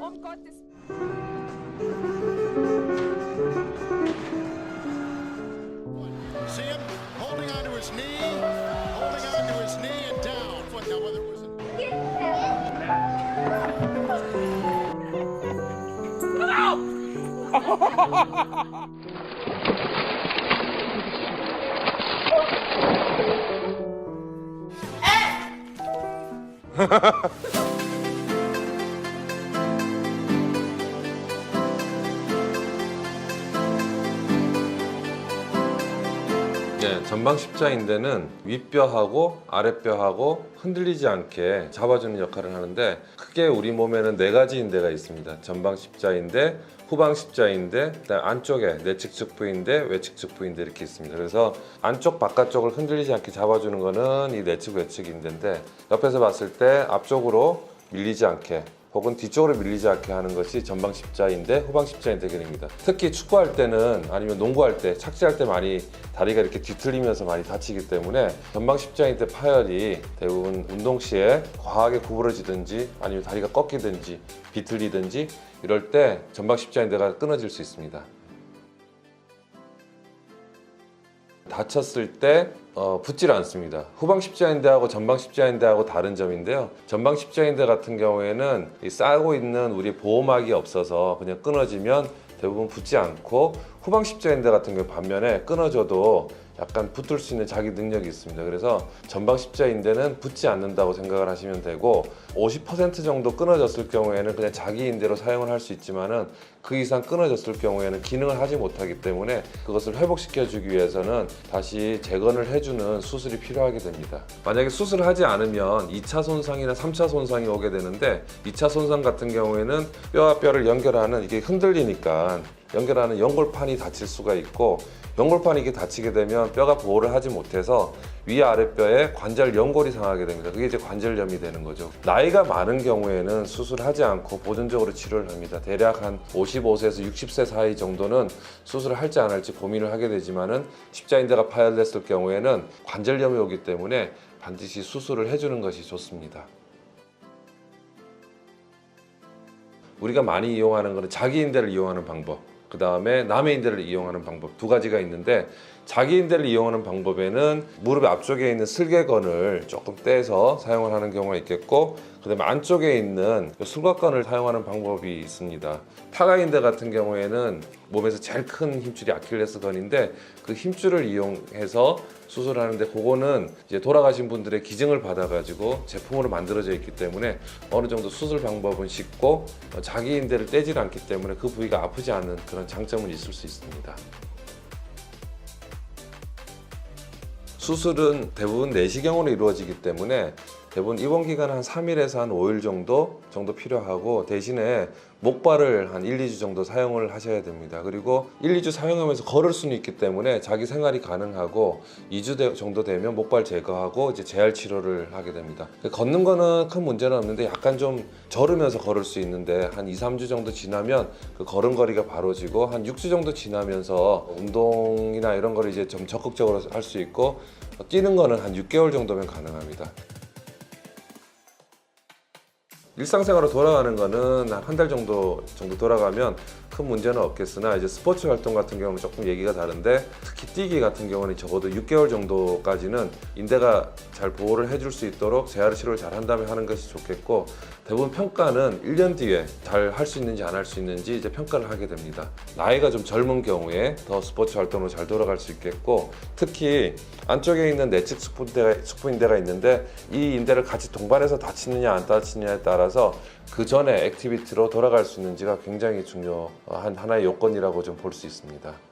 um Gottes See him holding onto his knee, holding onto his knee and down. Now whether it was 네, 전방 십자인대는 윗뼈하고 아랫뼈하고 흔들리지 않게 잡아주는 역할을 하는데, 크게 우리 몸에는 4가지 인대가 있습니다. 전방 십자인대, 후방 십자인대, 그다음 안쪽에 내측 측부인대, 외측 측부인대 이렇게 있습니다. 그래서 안쪽 바깥쪽을 흔들리지 않게 잡아주는 거는 이 내측 외측 인대인데, 옆에서 봤을 때 앞쪽으로 밀리지 않게 혹은 뒤쪽으로 밀리지 않게 하는 것이 전방 십자인대, 후방 십자인대 근육입니다. 특히 축구할 때는 아니면 농구할 때, 착지할 때 많이 다리가 이렇게 뒤틀리면서 많이 다치기 때문에 전방 십자인대 파열이 대부분 운동 시에 과하게 구부러지든지 아니면 다리가 꺾이든지 비틀리든지 이럴 때 전방 십자인대가 끊어질 수 있습니다. 다쳤을 때 붙질 않습니다. 후방 십자인대하고 전방 십자인대하고 다른 점인데요. 전방 십자인대 같은 경우에는 이 싸고 있는 우리 보호막이 없어서 그냥 끊어지면 대부분 붙지 않고, 후방 십자인대 같은 경우 반면에 끊어져도 약간 붙을 수 있는 자기 능력이 있습니다. 그래서 전방 십자인대는 붙지 않는다고 생각을 하시면 되고, 50% 정도 끊어졌을 경우에는 그냥 자기 인대로 사용을 할 수 있지만은 그 이상 끊어졌을 경우에는 기능을 하지 못하기 때문에 그것을 회복시켜 주기 위해서는 다시 재건을 해주는 수술이 필요하게 됩니다. 만약에 수술을 하지 않으면 2차 손상이나 3차 손상이 오게 되는데, 2차 손상 같은 경우에는 뼈와 뼈를 연결하는, 이게 흔들리니까 연결하는 연골판이 다칠 수가 있고, 연골판이 이렇게 다치게 되면 뼈가 보호를 하지 못해서 위아랫뼈에 관절 연골이 상하게 됩니다. 그게 이제 관절염이 되는 거죠. 나이가 많은 경우에는 수술하지 않고 보존적으로 치료를 합니다. 대략 한 55세에서 60세 사이 정도는 수술을 할지 안 할지 고민을 하게 되지만은, 십자인대가 파열됐을 경우에는 관절염이 오기 때문에 반드시 수술을 해주는 것이 좋습니다. 우리가 많이 이용하는 것은 자기 인대를 이용하는 방법, 그 다음에 남의 인대를 이용하는 방법, 2가지가 있는데, 자기 인대를 이용하는 방법에는 무릎 앞쪽에 있는 슬개건을 조금 떼서 사용을 하는 경우가 있겠고, 그 다음에 안쪽에 있는 승곽건을 사용하는 방법이 있습니다. 타가인대 같은 경우에는 몸에서 제일 큰 힘줄이 아킬레스건인데, 그 힘줄을 이용해서 수술하는데, 그거는 이제 돌아가신 분들의 기증을 받아가지고 제품으로 만들어져 있기 때문에 어느 정도 수술 방법은 쉽고, 자기 인대를 떼질 않기 때문에 그 부위가 아프지 않은 그런 장점은 있을 수 있습니다. 수술은 대부분 내시경으로 이루어지기 때문에 대부분 입원 기간은 한 3일에서 한 5일 정도 필요하고, 대신에 목발을 한 1, 2주 정도 사용을 하셔야 됩니다. 그리고 1, 2주 사용하면서 걸을 수는 있기 때문에 자기 생활이 가능하고, 2주 정도 되면 목발 제거하고 이제 재활 치료를 하게 됩니다. 걷는 거는 큰 문제는 없는데, 약간 좀 저르면서 걸을 수 있는데, 한 2, 3주 정도 지나면 그 걸음걸이가 바로지고, 한 6주 정도 지나면서 운동이나 이런 거를 이제 좀 적극적으로 할 수 있고, 뛰는 거는 한 6개월 정도면 가능합니다. 일상생활로 돌아가는 거는 한 달 정도 돌아가면 큰 문제는 없겠으나, 이제 스포츠 활동 같은 경우는 조금 얘기가 다른데, 특히 뛰기 같은 경우는 적어도 6개월 정도까지는 인대가 잘 보호를 해줄 수 있도록 재활 치료를 잘 한 다음에 하는 것이 좋겠고, 대부분 평가는 1년 뒤에 잘 할 수 있는지 안 할 수 있는지 이제 평가를 하게 됩니다. 나이가 좀 젊은 경우에 더 스포츠 활동으로 잘 돌아갈 수 있겠고, 특히 안쪽에 있는 내측 측부인대가 있는데, 이 인대를 같이 동반해서 다치느냐 안 다치느냐에 따라서 그 전에 액티비티로 돌아갈 수 있는지가 굉장히 중요한 하나의 요건이라고 좀 볼 수 있습니다.